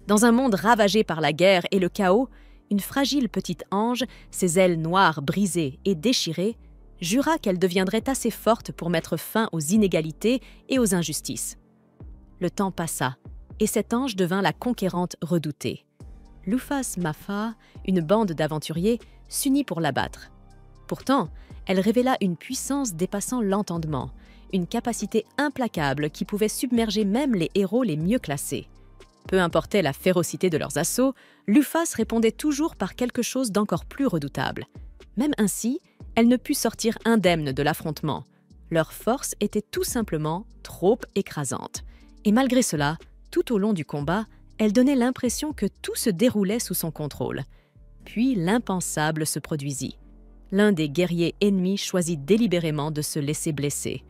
Dans un monde ravagé par la guerre et le chaos, une fragile petite ange, ses ailes noires brisées et déchirées, jura qu'elle deviendrait assez forte pour mettre fin aux inégalités et aux injustices. Le temps passa, et cette ange devint la conquérante redoutée. Lufas Mafa, une bande d'aventuriers, s'unit pour l'abattre. Pourtant, elle révéla une puissance dépassant l'entendement, une capacité implacable qui pouvait submerger même les héros les mieux classés. Peu importait la férocité de leurs assauts, Lufas répondait toujours par quelque chose d'encore plus redoutable. Même ainsi, elle ne put sortir indemne de l'affrontement. Leur force était tout simplement trop écrasante. Et malgré cela, tout au long du combat, elle donnait l'impression que tout se déroulait sous son contrôle. Puis l'impensable se produisit. L'un des guerriers ennemis choisit délibérément de se laisser blesser.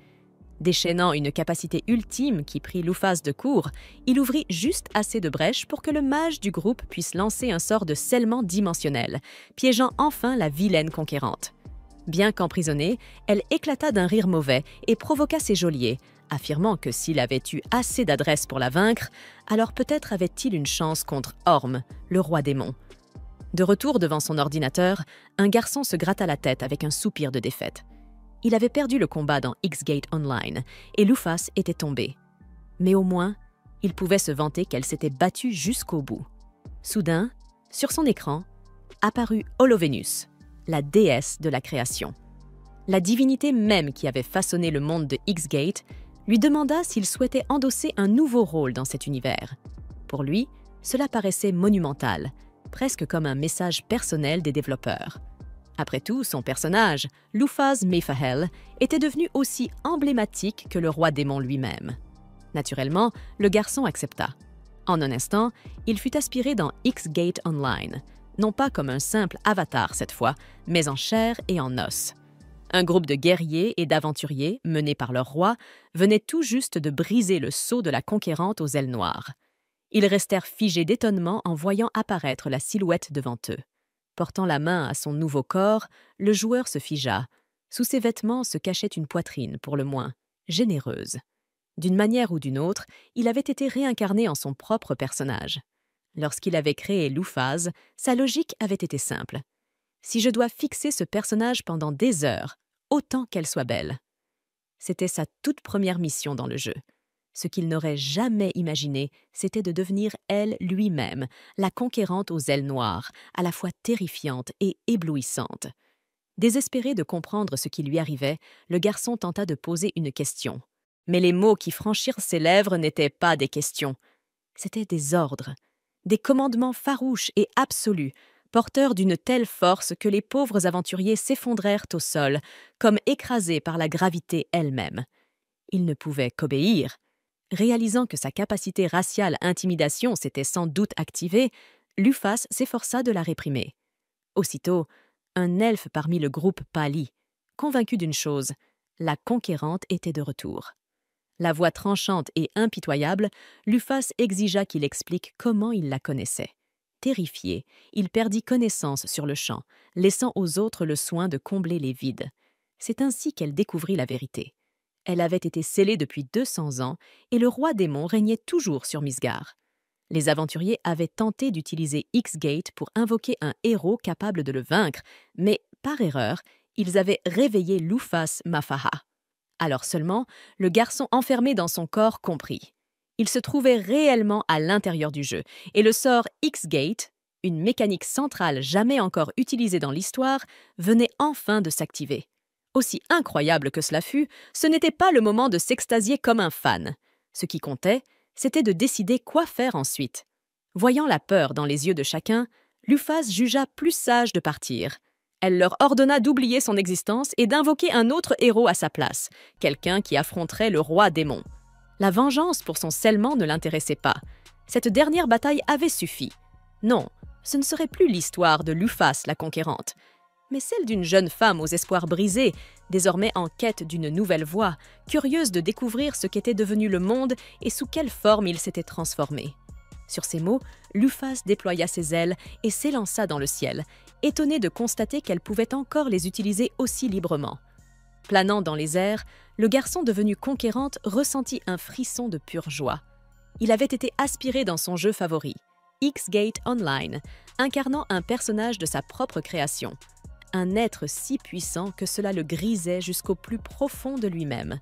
Déchaînant une capacité ultime qui prit Lufas de court, il ouvrit juste assez de brèches pour que le mage du groupe puisse lancer un sort de scellement dimensionnel, piégeant enfin la vilaine conquérante. Bien qu'emprisonnée, elle éclata d'un rire mauvais et provoqua ses geôliers, affirmant que s'il avait eu assez d'adresse pour la vaincre, alors peut-être avait-il une chance contre Orm, le roi démon. De retour devant son ordinateur, un garçon se gratta la tête avec un soupir de défaite. Il avait perdu le combat dans X-Gate Online et Lufas était tombé. Mais au moins, il pouvait se vanter qu'elle s'était battue jusqu'au bout. Soudain, sur son écran, apparut Holovenus, la déesse de la création. La divinité même qui avait façonné le monde de X-Gate lui demanda s'il souhaitait endosser un nouveau rôle dans cet univers. Pour lui, cela paraissait monumental, presque comme un message personnel des développeurs. Après tout, son personnage, Lufas Mefahel, était devenu aussi emblématique que le roi démon lui-même. Naturellement, le garçon accepta. En un instant, il fut aspiré dans X-Gate Online, non pas comme un simple avatar cette fois, mais en chair et en os. Un groupe de guerriers et d'aventuriers, menés par leur roi, venait tout juste de briser le sceau de la conquérante aux ailes noires. Ils restèrent figés d'étonnement en voyant apparaître la silhouette devant eux. Portant la main à son nouveau corps, le joueur se figea. Sous ses vêtements se cachait une poitrine, pour le moins, généreuse. D'une manière ou d'une autre, il avait été réincarné en son propre personnage. Lorsqu'il avait créé Lufas, sa logique avait été simple. Si je dois fixer ce personnage pendant des heures, autant qu'elle soit belle. C'était sa toute première mission dans le jeu. Ce qu'il n'aurait jamais imaginé, c'était de devenir elle lui-même, la conquérante aux ailes noires, à la fois terrifiante et éblouissante. Désespéré de comprendre ce qui lui arrivait, le garçon tenta de poser une question. Mais les mots qui franchirent ses lèvres n'étaient pas des questions. C'étaient des ordres, des commandements farouches et absolus, porteurs d'une telle force que les pauvres aventuriers s'effondrèrent au sol, comme écrasés par la gravité elle-même. Ils ne pouvaient qu'obéir. Réalisant que sa capacité raciale intimidation s'était sans doute activée, Lufas s'efforça de la réprimer. Aussitôt, un elfe parmi le groupe pâlit, convaincu d'une chose, la conquérante était de retour. La voix tranchante et impitoyable, Lufas exigea qu'il explique comment il la connaissait. Terrifié, il perdit connaissance sur le champ, laissant aux autres le soin de combler les vides. C'est ainsi qu'elle découvrit la vérité. Elle avait été scellée depuis 200 ans et le roi démon régnait toujours sur Misgard. Les aventuriers avaient tenté d'utiliser X-Gate pour invoquer un héros capable de le vaincre, mais, par erreur, ils avaient réveillé Lufas Mafaha. Alors seulement, le garçon enfermé dans son corps comprit. Il se trouvait réellement à l'intérieur du jeu, et le sort X-Gate, une mécanique centrale jamais encore utilisée dans l'histoire, venait enfin de s'activer. Aussi incroyable que cela fût, ce n'était pas le moment de s'extasier comme un fan. Ce qui comptait, c'était de décider quoi faire ensuite. Voyant la peur dans les yeux de chacun, Lufas jugea plus sage de partir. Elle leur ordonna d'oublier son existence et d'invoquer un autre héros à sa place, quelqu'un qui affronterait le roi démon. La vengeance pour son scellement ne l'intéressait pas. Cette dernière bataille avait suffi. Non, ce ne serait plus l'histoire de Lufas la conquérante, mais celle d'une jeune femme aux espoirs brisés, désormais en quête d'une nouvelle voie, curieuse de découvrir ce qu'était devenu le monde et sous quelle forme il s'était transformé. Sur ces mots, Lufas déploya ses ailes et s'élança dans le ciel, étonné de constater qu'elle pouvait encore les utiliser aussi librement. Planant dans les airs, le garçon devenu conquérante ressentit un frisson de pure joie. Il avait été aspiré dans son jeu favori. X-Gate Online, incarnant un personnage de sa propre création. Un être si puissant que cela le grisait jusqu'au plus profond de lui-même.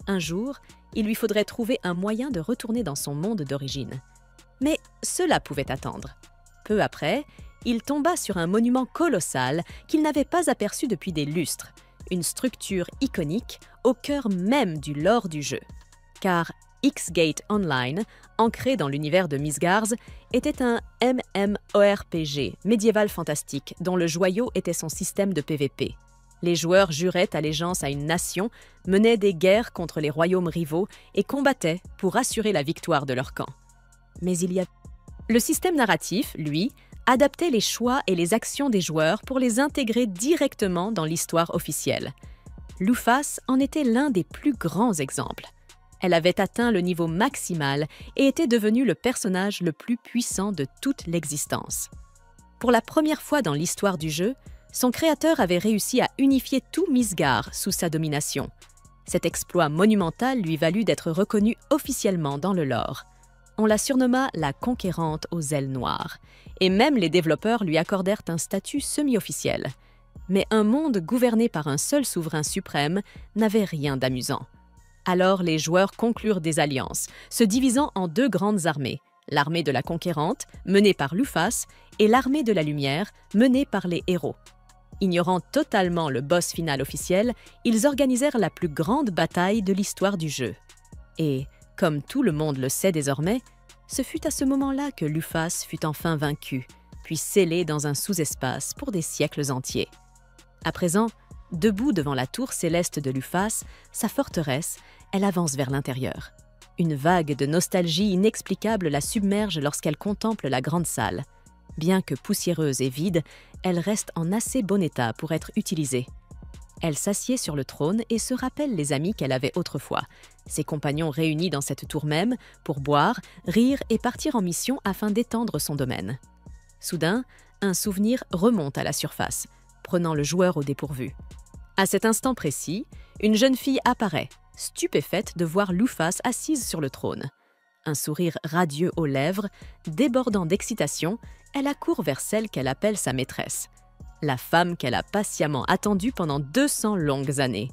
Un jour, il lui faudrait trouver un moyen de retourner dans son monde d'origine. Mais cela pouvait attendre. Peu après, il tomba sur un monument colossal qu'il n'avait pas aperçu depuis des lustres, une structure iconique au cœur même du lore du jeu. Car X-Gate Online, ancré dans l'univers de Misgars, était un MMORPG médiéval fantastique dont le joyau était son système de PVP. Les joueurs juraient allégeance à une nation, menaient des guerres contre les royaumes rivaux et combattaient pour assurer la victoire de leur camp. Mais le système narratif, lui, adaptait les choix et les actions des joueurs pour les intégrer directement dans l'histoire officielle. Lufas en était l'un des plus grands exemples. Elle avait atteint le niveau maximal et était devenue le personnage le plus puissant de toute l'existence. Pour la première fois dans l'histoire du jeu, son créateur avait réussi à unifier tout Misgard sous sa domination. Cet exploit monumental lui valut d'être reconnue officiellement dans le lore. On la surnomma la Conquérante aux ailes noires, et même les développeurs lui accordèrent un statut semi-officiel. Mais un monde gouverné par un seul souverain suprême n'avait rien d'amusant. Alors les joueurs conclurent des alliances, se divisant en deux grandes armées, l'armée de la Conquérante, menée par Lufas, et l'armée de la Lumière, menée par les héros. Ignorant totalement le boss final officiel, ils organisèrent la plus grande bataille de l'histoire du jeu. Et, comme tout le monde le sait désormais, ce fut à ce moment-là que Lufas fut enfin vaincu, puis scellé dans un sous-espace pour des siècles entiers. À présent, debout devant la tour céleste de Lufas, sa forteresse, elle avance vers l'intérieur. Une vague de nostalgie inexplicable la submerge lorsqu'elle contemple la grande salle. Bien que poussiéreuse et vide, elle reste en assez bon état pour être utilisée. Elle s'assied sur le trône et se rappelle les amis qu'elle avait autrefois, ses compagnons réunis dans cette tour même pour boire, rire et partir en mission afin d'étendre son domaine. Soudain, un souvenir remonte à la surface, prenant le joueur au dépourvu. À cet instant précis, une jeune fille apparaît, stupéfaite de voir Lufas assise sur le trône. Un sourire radieux aux lèvres, débordant d'excitation, elle accourt vers celle qu'elle appelle sa maîtresse, la femme qu'elle a patiemment attendue pendant 200 longues années.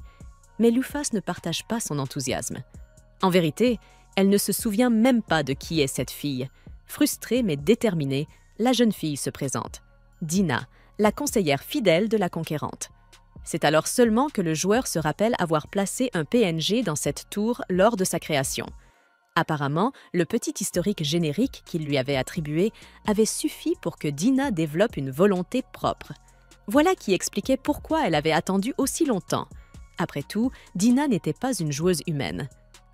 Mais Lufas ne partage pas son enthousiasme. En vérité, elle ne se souvient même pas de qui est cette fille. Frustrée mais déterminée, la jeune fille se présente. Dina, la conseillère fidèle de la Conquérante. C'est alors seulement que le joueur se rappelle avoir placé un PNG dans cette tour lors de sa création. Apparemment, le petit historique générique qu'il lui avait attribué avait suffi pour que Dina développe une volonté propre. Voilà qui expliquait pourquoi elle avait attendu aussi longtemps. Après tout, Dina n'était pas une joueuse humaine.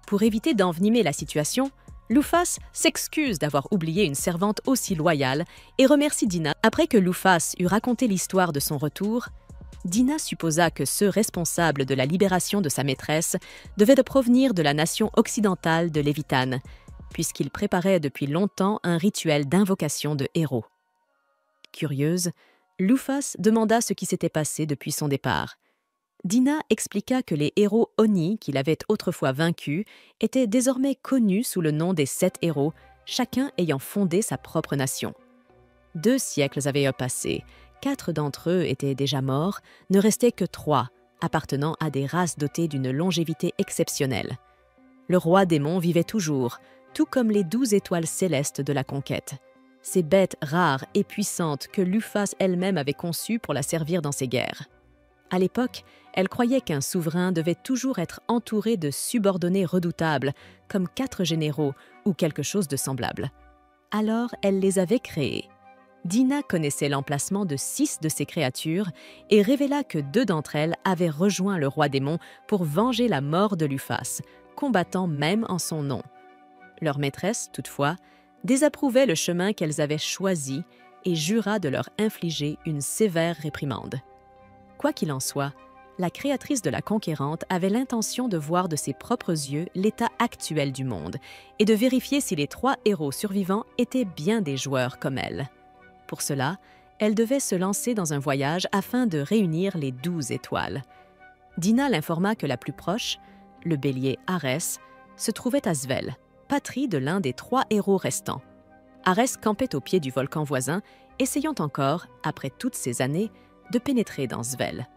Pour éviter d'envenimer la situation, Lufas s'excuse d'avoir oublié une servante aussi loyale et remercie Dina. Après que Lufas eut raconté l'histoire de son retour, Dina supposa que ceux responsables de la libération de sa maîtresse devaient provenir de la nation occidentale de Levitan, puisqu'ils préparaient depuis longtemps un rituel d'invocation de héros. Curieuse, Lufas demanda ce qui s'était passé depuis son départ. Dina expliqua que les héros Oni qu'il avait autrefois vaincus étaient désormais connus sous le nom des 7 héros, chacun ayant fondé sa propre nation. 2 siècles avaient passé. 4 d'entre eux étaient déjà morts, ne restaient que 3, appartenant à des races dotées d'une longévité exceptionnelle. Le roi démon vivait toujours, tout comme les 12 étoiles célestes de la conquête. Ces bêtes rares et puissantes que Lufas elle-même avait conçues pour la servir dans ses guerres. À l'époque, elle croyait qu'un souverain devait toujours être entouré de subordonnés redoutables, comme 4 généraux ou quelque chose de semblable. Alors, elle les avait créés. Dina connaissait l'emplacement de 6 de ces créatures et révéla que 2 d'entre elles avaient rejoint le roi démon pour venger la mort de Lufas, combattant même en son nom. Leur maîtresse, toutefois, désapprouvait le chemin qu'elles avaient choisi et jura de leur infliger une sévère réprimande. Quoi qu'il en soit, la créatrice de la Conquérante avait l'intention de voir de ses propres yeux l'état actuel du monde et de vérifier si les 3 héros survivants étaient bien des joueurs comme elle. Pour cela, elle devait se lancer dans un voyage afin de réunir les 12 étoiles. Dina l'informa que la plus proche, le bélier Arès, se trouvait à Svel, patrie de l'un des 3 héros restants. Arès campait au pied du volcan voisin, essayant encore, après toutes ces années, de pénétrer dans Svel.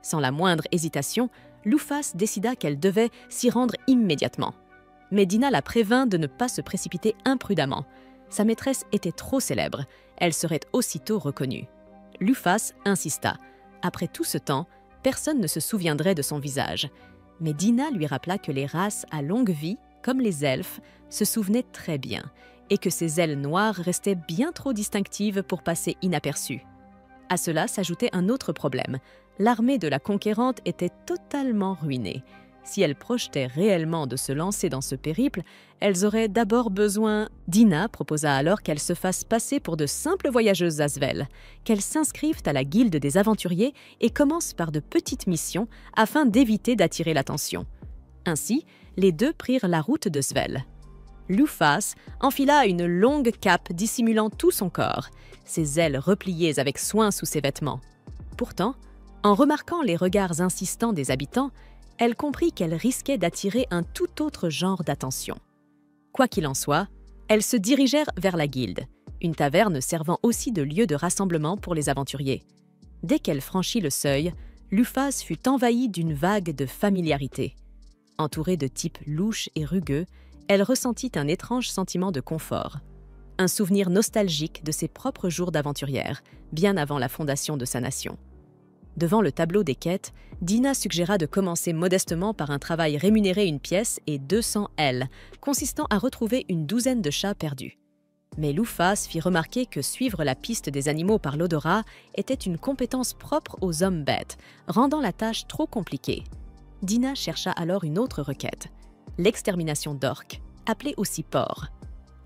Sans la moindre hésitation, Lufas décida qu'elle devait s'y rendre immédiatement. Mais Dina la prévint de ne pas se précipiter imprudemment. Sa maîtresse était trop célèbre, elle serait aussitôt reconnue. Lufas insista. Après tout ce temps, personne ne se souviendrait de son visage. Mais Dina lui rappela que les races à longue vie, comme les elfes, se souvenaient très bien, et que ses ailes noires restaient bien trop distinctives pour passer inaperçues. À cela s'ajoutait un autre problème. L'armée de la conquérante était totalement ruinée. Si elles projetaient réellement de se lancer dans ce périple, elles auraient d'abord besoin... Dina proposa alors qu'elles se fassent passer pour de simples voyageuses à Svel, qu'elles s'inscrivent à la guilde des aventuriers et commencent par de petites missions afin d'éviter d'attirer l'attention. Ainsi, les deux prirent la route de Svel. Lufas enfila une longue cape dissimulant tout son corps, ses ailes repliées avec soin sous ses vêtements. Pourtant, en remarquant les regards insistants des habitants, elle comprit qu'elle risquait d'attirer un tout autre genre d'attention. Quoi qu'il en soit, elles se dirigèrent vers la guilde, une taverne servant aussi de lieu de rassemblement pour les aventuriers. Dès qu'elle franchit le seuil, Lufas fut envahie d'une vague de familiarité. Entourée de types louches et rugueux, elle ressentit un étrange sentiment de confort. Un souvenir nostalgique de ses propres jours d'aventurière, bien avant la fondation de sa nation. Devant le tableau des quêtes, Dina suggéra de commencer modestement par un travail rémunéré une pièce et 200 L, consistant à retrouver une douzaine de chats perdus. Mais Lufas fit remarquer que suivre la piste des animaux par l'odorat était une compétence propre aux hommes-bêtes, rendant la tâche trop compliquée. Dina chercha alors une autre requête, l'extermination d'orques, appelés aussi porcs.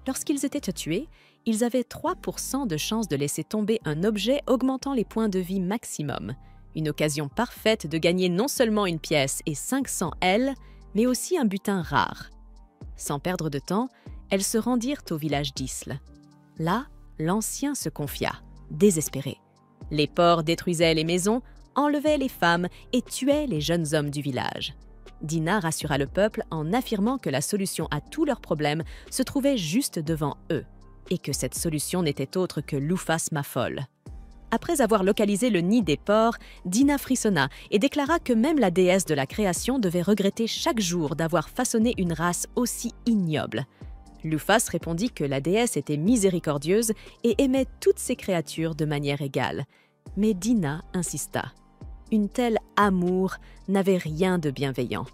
Lorsqu'ils étaient tués, ils avaient 3% de chance de laisser tomber un objet augmentant les points de vie maximum. Une occasion parfaite de gagner non seulement une pièce et 500 L, mais aussi un butin rare. Sans perdre de temps, elles se rendirent au village d'Isle. Là, l'ancien se confia, désespéré. Les porcs détruisaient les maisons, enlevaient les femmes et tuaient les jeunes hommes du village. Dina rassura le peuple en affirmant que la solution à tous leurs problèmes se trouvait juste devant eux, et que cette solution n'était autre que Lufas Mafolle. Après avoir localisé le nid des porcs, Dina frissonna et déclara que même la déesse de la création devait regretter chaque jour d'avoir façonné une race aussi ignoble. Lufas répondit que la déesse était miséricordieuse et aimait toutes ses créatures de manière égale. Mais Dina insista. Une telle amour n'avait rien de bienveillant.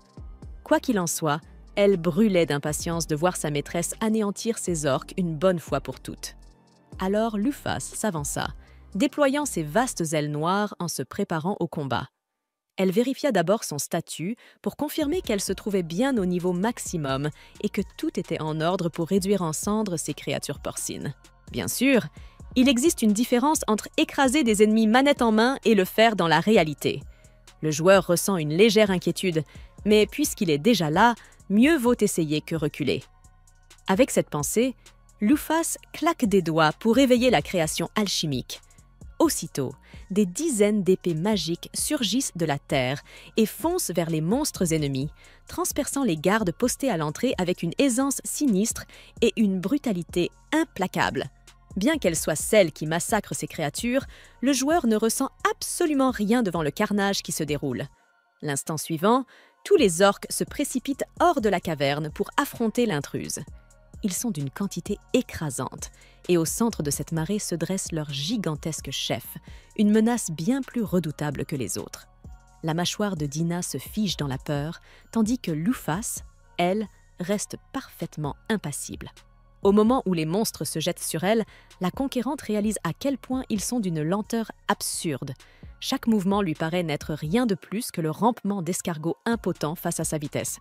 Quoi qu'il en soit, elle brûlait d'impatience de voir sa maîtresse anéantir ses orques une bonne fois pour toutes. Alors Lufas s'avança, déployant ses vastes ailes noires en se préparant au combat. Elle vérifia d'abord son statut pour confirmer qu'elle se trouvait bien au niveau maximum et que tout était en ordre pour réduire en cendres ces créatures porcines. Bien sûr, il existe une différence entre écraser des ennemis manette en main et le faire dans la réalité. Le joueur ressent une légère inquiétude, mais puisqu'il est déjà là, mieux vaut essayer que reculer. Avec cette pensée, Lufas claque des doigts pour réveiller la création alchimique. Aussitôt, des dizaines d'épées magiques surgissent de la terre et foncent vers les monstres ennemis, transperçant les gardes postés à l'entrée avec une aisance sinistre et une brutalité implacable. Bien qu'elle soit celle qui massacre ces créatures, le joueur ne ressent absolument rien devant le carnage qui se déroule. L'instant suivant, tous les orques se précipitent hors de la caverne pour affronter l'intruse. Ils sont d'une quantité écrasante, et au centre de cette marée se dresse leur gigantesque chef, une menace bien plus redoutable que les autres. La mâchoire de Dina se fige dans la peur, tandis que Lufas, elle, reste parfaitement impassible. Au moment où les monstres se jettent sur elle, la conquérante réalise à quel point ils sont d'une lenteur absurde. Chaque mouvement lui paraît n'être rien de plus que le rampement d'escargots impotents face à sa vitesse.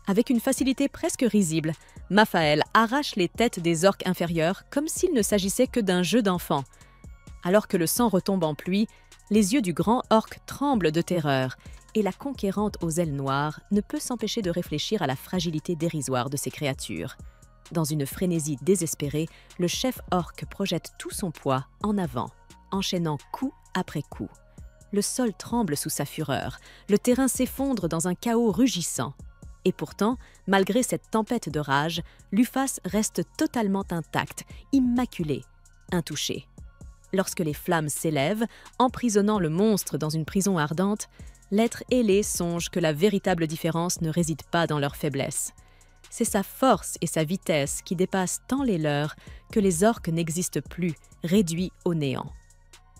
Avec une facilité presque risible, Mafael arrache les têtes des orques inférieurs comme s'il ne s'agissait que d'un jeu d'enfant. Alors que le sang retombe en pluie, les yeux du grand orc tremblent de terreur et la conquérante aux ailes noires ne peut s'empêcher de réfléchir à la fragilité dérisoire de ces créatures. Dans une frénésie désespérée, le chef orc projette tout son poids en avant, enchaînant coup après coup. Le sol tremble sous sa fureur, le terrain s'effondre dans un chaos rugissant. Et pourtant, malgré cette tempête de rage, Lufas reste totalement intact, immaculé, intouché. Lorsque les flammes s'élèvent, emprisonnant le monstre dans une prison ardente, l'être ailé songe que la véritable différence ne réside pas dans leur faiblesse. C'est sa force et sa vitesse qui dépassent tant les leurs que les orques n'existent plus, réduits au néant.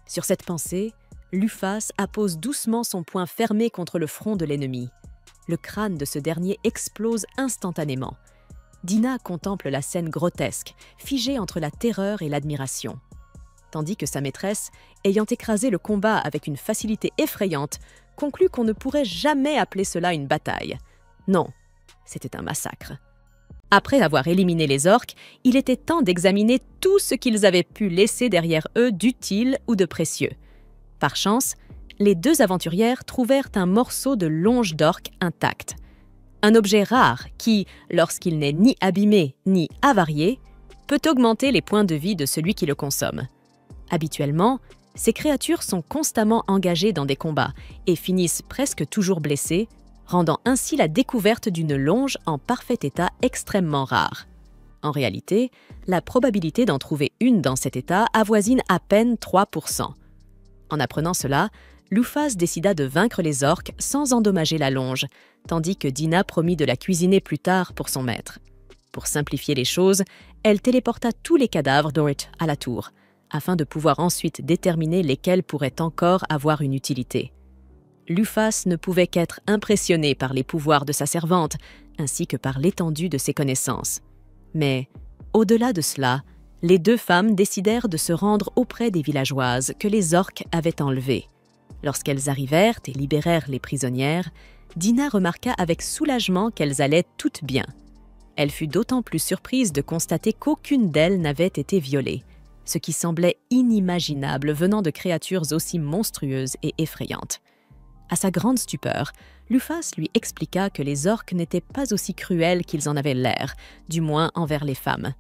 Sur cette pensée, Lufas appose doucement son poing fermé contre le front de l'ennemi. Le crâne de ce dernier explose instantanément. Dina contemple la scène grotesque, figée entre la terreur et l'admiration. Tandis que sa maîtresse, ayant écrasé le combat avec une facilité effrayante, conclut qu'on ne pourrait jamais appeler cela une bataille. Non, c'était un massacre. Après avoir éliminé les orques, il était temps d'examiner tout ce qu'ils avaient pu laisser derrière eux d'utile ou de précieux. Par chance, les deux aventurières trouvèrent un morceau de longe d'orque intact. Un objet rare qui, lorsqu'il n'est ni abîmé ni avarié, peut augmenter les points de vie de celui qui le consomme. Habituellement, ces créatures sont constamment engagées dans des combats et finissent presque toujours blessées, rendant ainsi la découverte d'une longe en parfait état extrêmement rare. En réalité, la probabilité d'en trouver une dans cet état avoisine à peine 3%. En apprenant cela, Lufas décida de vaincre les orques sans endommager la longe, tandis que Dina promit de la cuisiner plus tard pour son maître. Pour simplifier les choses, elle téléporta tous les cadavres d'Ort à la tour, afin de pouvoir ensuite déterminer lesquels pourraient encore avoir une utilité. Lufas ne pouvait qu'être impressionné par les pouvoirs de sa servante, ainsi que par l'étendue de ses connaissances. Mais, au-delà de cela, les deux femmes décidèrent de se rendre auprès des villageoises que les orques avaient enlevées. Lorsqu'elles arrivèrent et libérèrent les prisonnières, Dina remarqua avec soulagement qu'elles allaient toutes bien. Elle fut d'autant plus surprise de constater qu'aucune d'elles n'avait été violée, ce qui semblait inimaginable venant de créatures aussi monstrueuses et effrayantes. À sa grande stupeur, Lufas lui expliqua que les orques n'étaient pas aussi cruels qu'ils en avaient l'air, du moins envers les femmes.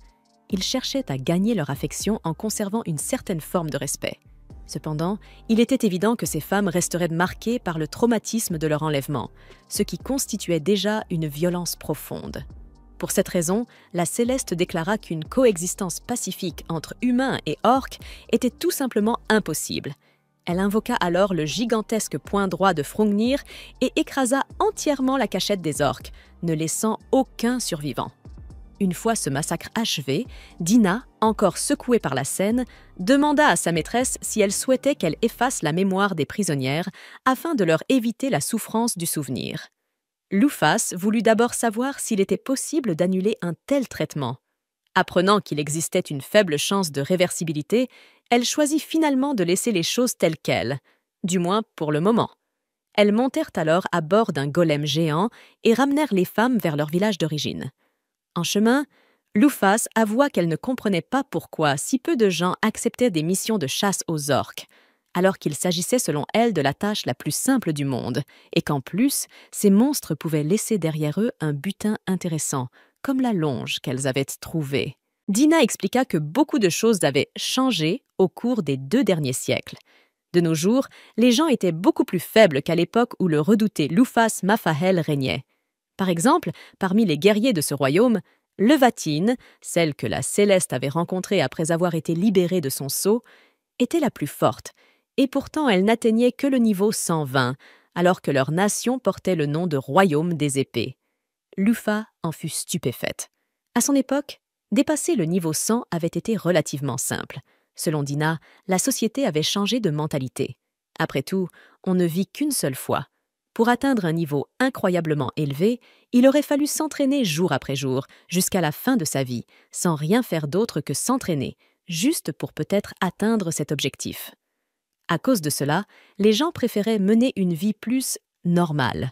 Ils cherchaient à gagner leur affection en conservant une certaine forme de respect. Cependant, il était évident que ces femmes resteraient marquées par le traumatisme de leur enlèvement, ce qui constituait déjà une violence profonde. Pour cette raison, la Céleste déclara qu'une coexistence pacifique entre humains et orques était tout simplement impossible. Elle invoqua alors le gigantesque poing droit de Frungnir et écrasa entièrement la cachette des orques, ne laissant aucun survivant. Une fois ce massacre achevé, Dina, encore secouée par la scène, demanda à sa maîtresse si elle souhaitait qu'elle efface la mémoire des prisonnières afin de leur éviter la souffrance du souvenir. Lufas voulut d'abord savoir s'il était possible d'annuler un tel traitement. Apprenant qu'il existait une faible chance de réversibilité, elle choisit finalement de laisser les choses telles quelles, du moins pour le moment. Elles montèrent alors à bord d'un golem géant et ramenèrent les femmes vers leur village d'origine. En chemin, Lufas avoua qu'elle ne comprenait pas pourquoi si peu de gens acceptaient des missions de chasse aux orques, alors qu'il s'agissait selon elle de la tâche la plus simple du monde, et qu'en plus, ces monstres pouvaient laisser derrière eux un butin intéressant, comme la longe qu'elles avaient trouvée. Dina expliqua que beaucoup de choses avaient changé au cours des 2 derniers siècles. De nos jours, les gens étaient beaucoup plus faibles qu'à l'époque où le redouté Lufas Mafahel régnait. Par exemple, parmi les guerriers de ce royaume, Levatine, celle que la Céleste avait rencontrée après avoir été libérée de son sceau, était la plus forte, et pourtant elle n'atteignait que le niveau 120, alors que leur nation portait le nom de Royaume des épées. Lufa en fut stupéfaite. À son époque, dépasser le niveau 100 avait été relativement simple. Selon Dina, la société avait changé de mentalité. Après tout, on ne vit qu'une seule fois. Pour atteindre un niveau incroyablement élevé, il aurait fallu s'entraîner jour après jour, jusqu'à la fin de sa vie, sans rien faire d'autre que s'entraîner, juste pour peut-être atteindre cet objectif. À cause de cela, les gens préféraient mener une vie plus normale.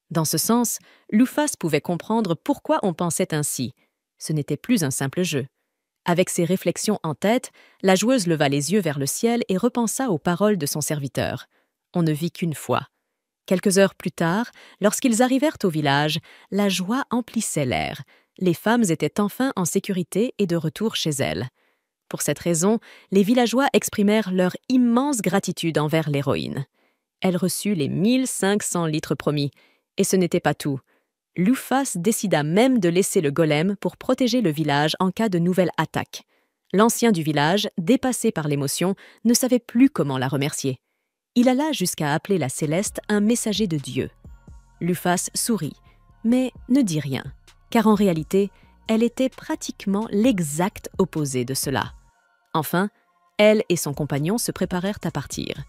Dans ce sens, Lufas pouvait comprendre pourquoi on pensait ainsi. Ce n'était plus un simple jeu. Avec ces réflexions en tête, la joueuse leva les yeux vers le ciel et repensa aux paroles de son serviteur. On ne vit qu'une fois. Quelques heures plus tard, lorsqu'ils arrivèrent au village, la joie emplissait l'air. Les femmes étaient enfin en sécurité et de retour chez elles. Pour cette raison, les villageois exprimèrent leur immense gratitude envers l'héroïne. Elle reçut les 1500 litres promis. Et ce n'était pas tout. Lufas décida même de laisser le golem pour protéger le village en cas de nouvelle attaque. L'ancien du village, dépassé par l'émotion, ne savait plus comment la remercier. Il alla jusqu'à appeler la Céleste un messager de Dieu. Lufas sourit, mais ne dit rien, car en réalité, elle était pratiquement l'exact opposé de cela. Enfin, elle et son compagnon se préparèrent à partir.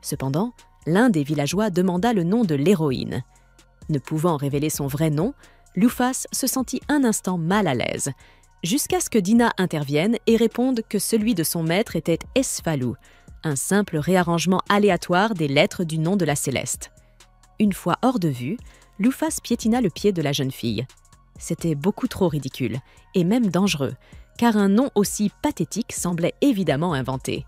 Cependant, l'un des villageois demanda le nom de l'héroïne. Ne pouvant révéler son vrai nom, Lufas se sentit un instant mal à l'aise, jusqu'à ce que Dina intervienne et réponde que celui de son maître était Esfalou, un simple réarrangement aléatoire des lettres du nom de la Céleste. Une fois hors de vue, Lufas piétina le pied de la jeune fille. C'était beaucoup trop ridicule, et même dangereux, car un nom aussi pathétique semblait évidemment inventé.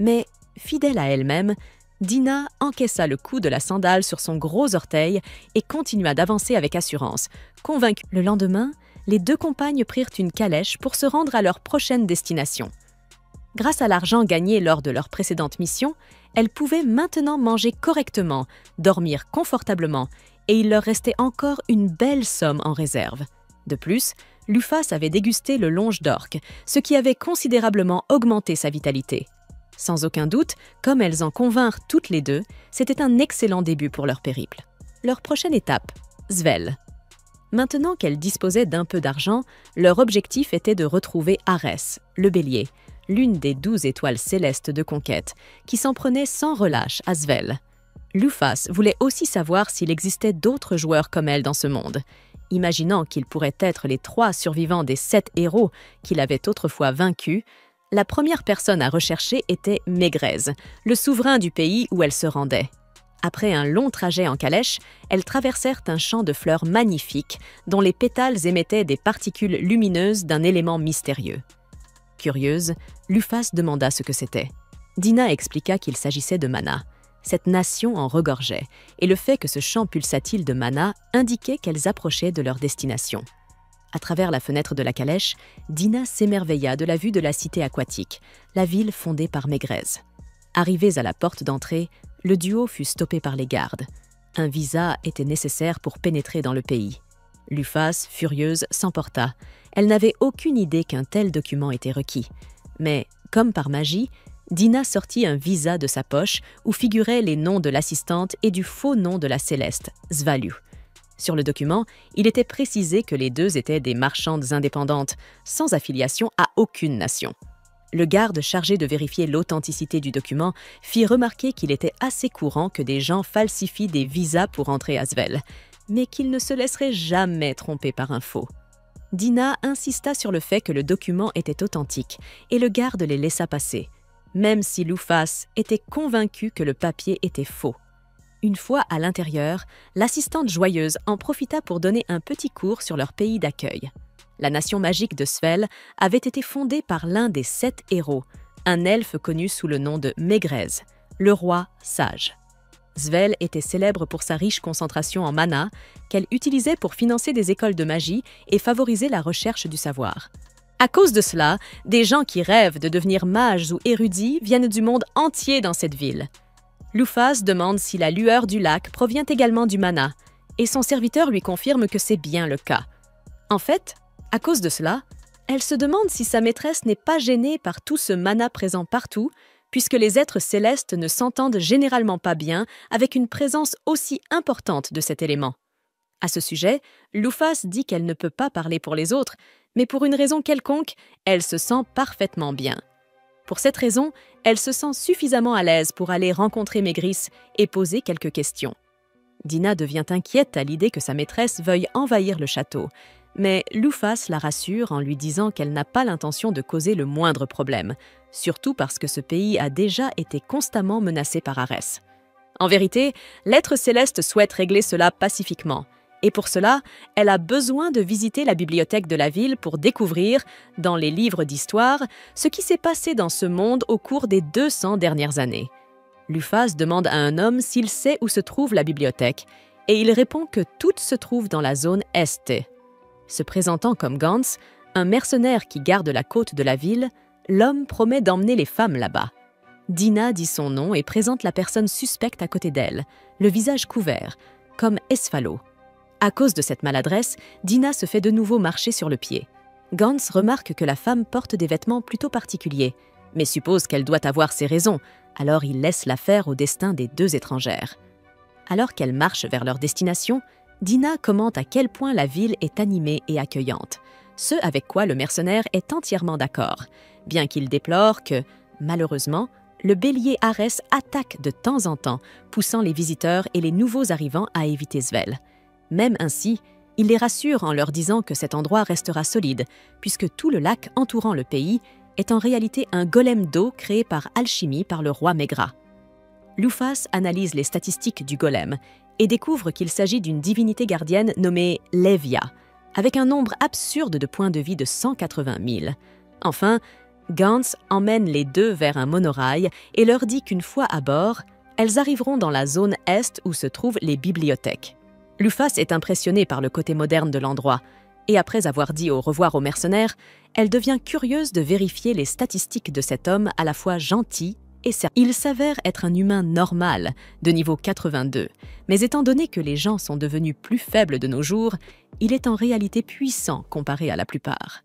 Mais, fidèle à elle-même, Dina encaissa le coup de la sandale sur son gros orteil et continua d'avancer avec assurance, convaincue. Le lendemain, les deux compagnes prirent une calèche pour se rendre à leur prochaine destination. Grâce à l'argent gagné lors de leur précédente mission, elles pouvaient maintenant manger correctement, dormir confortablement, et il leur restait encore une belle somme en réserve. De plus, Lufas avait dégusté le longe d'orque, ce qui avait considérablement augmenté sa vitalité. Sans aucun doute, comme elles en convinrent toutes les deux, c'était un excellent début pour leur périple. Leur prochaine étape, Svel. Maintenant qu'elles disposaient d'un peu d'argent, leur objectif était de retrouver Arès, le bélier, l'une des 12 étoiles célestes de conquête, qui s'en prenait sans relâche à Svel. Lufas voulait aussi savoir s'il existait d'autres joueurs comme elle dans ce monde. Imaginant qu'ils pourraient être les 3 survivants des 7 héros qu'il avait autrefois vaincus, la première personne à rechercher était Mégrez, le souverain du pays où elle se rendait. Après un long trajet en calèche, elles traversèrent un champ de fleurs magnifiques dont les pétales émettaient des particules lumineuses d'un élément mystérieux. Curieuse, Lufas demanda ce que c'était. Dina expliqua qu'il s'agissait de mana. Cette nation en regorgeait, et le fait que ce champ pulsatile de mana indiquait qu'elles approchaient de leur destination. À travers la fenêtre de la calèche, Dina s'émerveilla de la vue de la cité aquatique, la ville fondée par Mégrez. Arrivés à la porte d'entrée, le duo fut stoppé par les gardes. Un visa était nécessaire pour pénétrer dans le pays. Lufas, furieuse, s'emporta. Elle n'avait aucune idée qu'un tel document était requis. Mais, comme par magie, Dina sortit un visa de sa poche où figuraient les noms de l'assistante et du faux nom de la Céleste, Svalu. Sur le document, il était précisé que les deux étaient des marchandes indépendantes, sans affiliation à aucune nation. Le garde chargé de vérifier l'authenticité du document fit remarquer qu'il était assez courant que des gens falsifient des visas pour entrer à Svel, mais qu'ils ne se laisseraient jamais tromper par un faux. Dina insista sur le fait que le document était authentique et le garde les laissa passer, même si Lufas était convaincu que le papier était faux. Une fois à l'intérieur, l'assistante joyeuse en profita pour donner un petit cours sur leur pays d'accueil. La nation magique de Svel avait été fondée par l'un des 7 héros, un elfe connu sous le nom de Mégrez, le roi sage. Svel était célèbre pour sa riche concentration en mana, qu'elle utilisait pour financer des écoles de magie et favoriser la recherche du savoir. À cause de cela, des gens qui rêvent de devenir mages ou érudits viennent du monde entier dans cette ville. Lufas demande si la lueur du lac provient également du mana, et son serviteur lui confirme que c'est bien le cas. En fait, à cause de cela, elle se demande si sa maîtresse n'est pas gênée par tout ce mana présent partout, puisque les êtres célestes ne s'entendent généralement pas bien avec une présence aussi importante de cet élément. À ce sujet, Lufas dit qu'elle ne peut pas parler pour les autres, mais pour une raison quelconque, elle se sent parfaitement bien. Pour cette raison, elle se sent suffisamment à l'aise pour aller rencontrer Mégris et poser quelques questions. Dina devient inquiète à l'idée que sa maîtresse veuille envahir le château, mais Lufas la rassure en lui disant qu'elle n'a pas l'intention de causer le moindre problème, surtout parce que ce pays a déjà été constamment menacé par Arès. En vérité, l'être céleste souhaite régler cela pacifiquement, et pour cela, elle a besoin de visiter la bibliothèque de la ville pour découvrir, dans les livres d'histoire, ce qui s'est passé dans ce monde au cours des 200 dernières années. Lufas demande à un homme s'il sait où se trouve la bibliothèque, et il répond que toute se trouve dans la zone Est. Se présentant comme Gantz, un mercenaire qui garde la côte de la ville, l'homme promet d'emmener les femmes là-bas. Dina dit son nom et présente la personne suspecte à côté d'elle, le visage couvert, comme Esfalo. À cause de cette maladresse, Dinah se fait de nouveau marcher sur le pied. Gans remarque que la femme porte des vêtements plutôt particuliers, mais suppose qu'elle doit avoir ses raisons, alors il laisse l'affaire au destin des deux étrangères. Alors qu'elles marchent vers leur destination, Dinah commente à quel point la ville est animée et accueillante, ce avec quoi le mercenaire est entièrement d'accord, bien qu'il déplore que, malheureusement, le bélier Arès attaque de temps en temps, poussant les visiteurs et les nouveaux arrivants à éviter Svel. Même ainsi, il les rassure en leur disant que cet endroit restera solide, puisque tout le lac entourant le pays est en réalité un golem d'eau créé par alchimie par le roi Megra. Lufas analyse les statistiques du golem et découvre qu'il s'agit d'une divinité gardienne nommée Levia, avec un nombre absurde de points de vie de 180 000. Enfin, Gans emmène les deux vers un monorail et leur dit qu'une fois à bord, elles arriveront dans la zone est où se trouvent les bibliothèques. Lufas est impressionnée par le côté moderne de l'endroit, et après avoir dit au revoir aux mercenaires, elle devient curieuse de vérifier les statistiques de cet homme à la fois gentil et sérieux. Il s'avère être un humain normal, de niveau 82, mais étant donné que les gens sont devenus plus faibles de nos jours, il est en réalité puissant comparé à la plupart.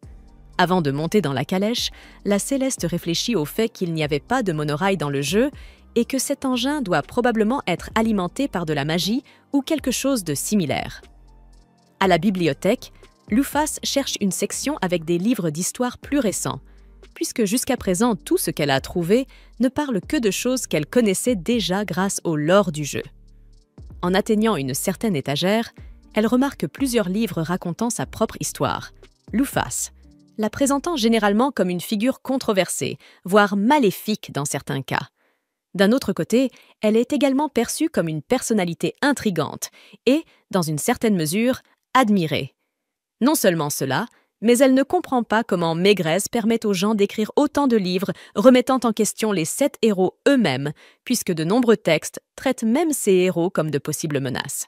Avant de monter dans la calèche, la Céleste réfléchit au fait qu'il n'y avait pas de monorail dans le jeu et que cet engin doit probablement être alimenté par de la magie ou quelque chose de similaire. À la bibliothèque, Lufas cherche une section avec des livres d'histoire plus récents, puisque jusqu'à présent tout ce qu'elle a trouvé ne parle que de choses qu'elle connaissait déjà grâce au lore du jeu. En atteignant une certaine étagère, elle remarque plusieurs livres racontant sa propre histoire. Lufas, la présentant généralement comme une figure controversée, voire maléfique dans certains cas. D'un autre côté, elle est également perçue comme une personnalité intrigante et, dans une certaine mesure, admirée. Non seulement cela, mais elle ne comprend pas comment Mégrez permet aux gens d'écrire autant de livres remettant en question les 7 héros eux-mêmes, puisque de nombreux textes traitent même ces héros comme de possibles menaces.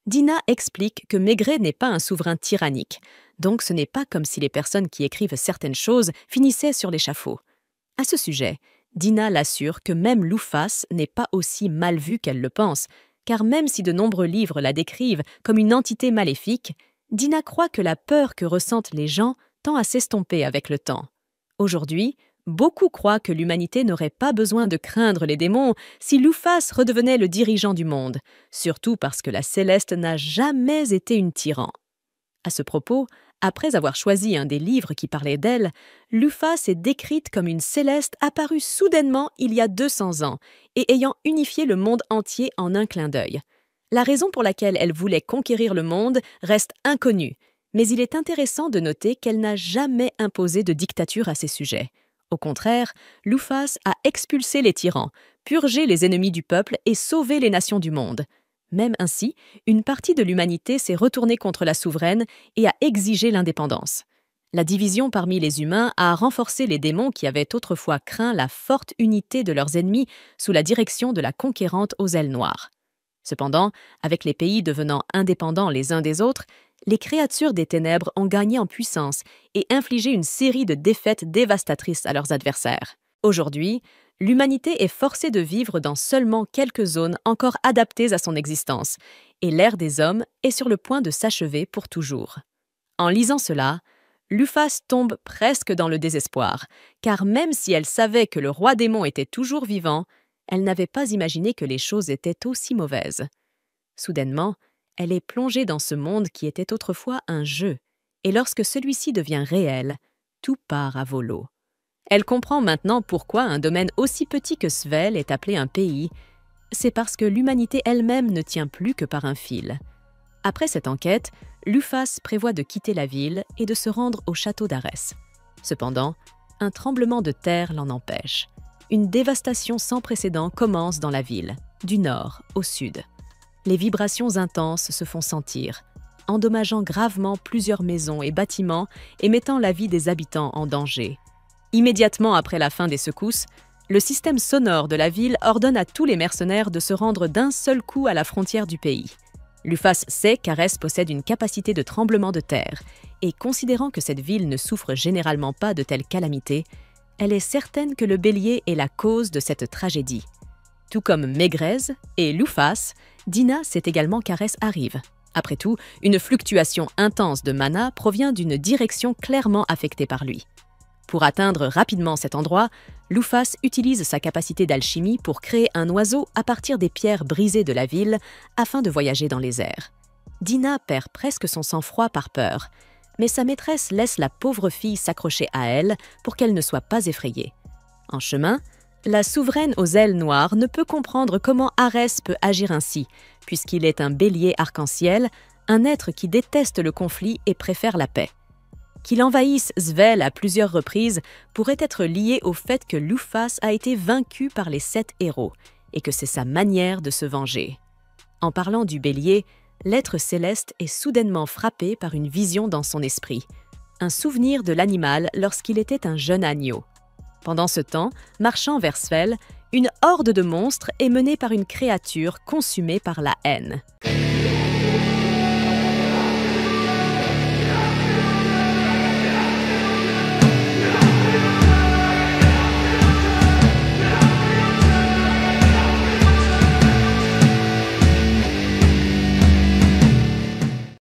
Dinah explique que Maigret n'est pas un souverain tyrannique, donc ce n'est pas comme si les personnes qui écrivent certaines choses finissaient sur l'échafaud. À ce sujet, Dinah l'assure que même Lufas n'est pas aussi mal vue qu'elle le pense, car même si de nombreux livres la décrivent comme une entité maléfique, Dinah croit que la peur que ressentent les gens tend à s'estomper avec le temps. Aujourd'hui, beaucoup croient que l'humanité n'aurait pas besoin de craindre les démons si Lufas redevenait le dirigeant du monde, surtout parce que la Céleste n'a jamais été une tyran. À ce propos, après avoir choisi un des livres qui parlait d'elle, Lufas est décrite comme une Céleste apparue soudainement il y a 200 ans et ayant unifié le monde entier en un clin d'œil. La raison pour laquelle elle voulait conquérir le monde reste inconnue, mais il est intéressant de noter qu'elle n'a jamais imposé de dictature à ses sujets. Au contraire, Lufas a expulsé les tyrans, purgé les ennemis du peuple et sauvé les nations du monde. Même ainsi, une partie de l'humanité s'est retournée contre la souveraine et a exigé l'indépendance. La division parmi les humains a renforcé les démons qui avaient autrefois craint la forte unité de leurs ennemis sous la direction de la conquérante aux ailes noires. Cependant, avec les pays devenant indépendants les uns des autres, les créatures des ténèbres ont gagné en puissance et infligé une série de défaites dévastatrices à leurs adversaires. Aujourd'hui, l'humanité est forcée de vivre dans seulement quelques zones encore adaptées à son existence, et l'ère des hommes est sur le point de s'achever pour toujours. En lisant cela, Lufas tombe presque dans le désespoir, car même si elle savait que le roi démon était toujours vivant, elle n'avait pas imaginé que les choses étaient aussi mauvaises. Soudainement, elle est plongée dans ce monde qui était autrefois un jeu, et lorsque celui-ci devient réel, tout part à volo. Elle comprend maintenant pourquoi un domaine aussi petit que Svel est appelé un pays. C'est parce que l'humanité elle-même ne tient plus que par un fil. Après cette enquête, Lufas prévoit de quitter la ville et de se rendre au château d'Arès. Cependant, un tremblement de terre l'en empêche. Une dévastation sans précédent commence dans la ville, du nord au sud. Les vibrations intenses se font sentir, endommageant gravement plusieurs maisons et bâtiments et mettant la vie des habitants en danger. Immédiatement après la fin des secousses, le système sonore de la ville ordonne à tous les mercenaires de se rendre d'un seul coup à la frontière du pays. Lufas sait qu'Arès possède une capacité de tremblement de terre, et considérant que cette ville ne souffre généralement pas de telles calamités, elle est certaine que le bélier est la cause de cette tragédie. Tout comme Mégrez et Lufas, Dinah sait également qu'Arès arrive. Après tout, une fluctuation intense de mana provient d'une direction clairement affectée par lui. Pour atteindre rapidement cet endroit, Lufas utilise sa capacité d'alchimie pour créer un oiseau à partir des pierres brisées de la ville afin de voyager dans les airs. Dina perd presque son sang-froid par peur, mais sa maîtresse laisse la pauvre fille s'accrocher à elle pour qu'elle ne soit pas effrayée. En chemin, la souveraine aux ailes noires ne peut comprendre comment Arès peut agir ainsi, puisqu'il est un bélier arc-en-ciel, un être qui déteste le conflit et préfère la paix. Qu'il envahisse Svel à plusieurs reprises pourrait être lié au fait que Lufas a été vaincu par les 7 héros et que c'est sa manière de se venger. En parlant du bélier, l'être céleste est soudainement frappé par une vision dans son esprit, un souvenir de l'animal lorsqu'il était un jeune agneau. Pendant ce temps, marchant vers Svel, une horde de monstres est menée par une créature consumée par la haine.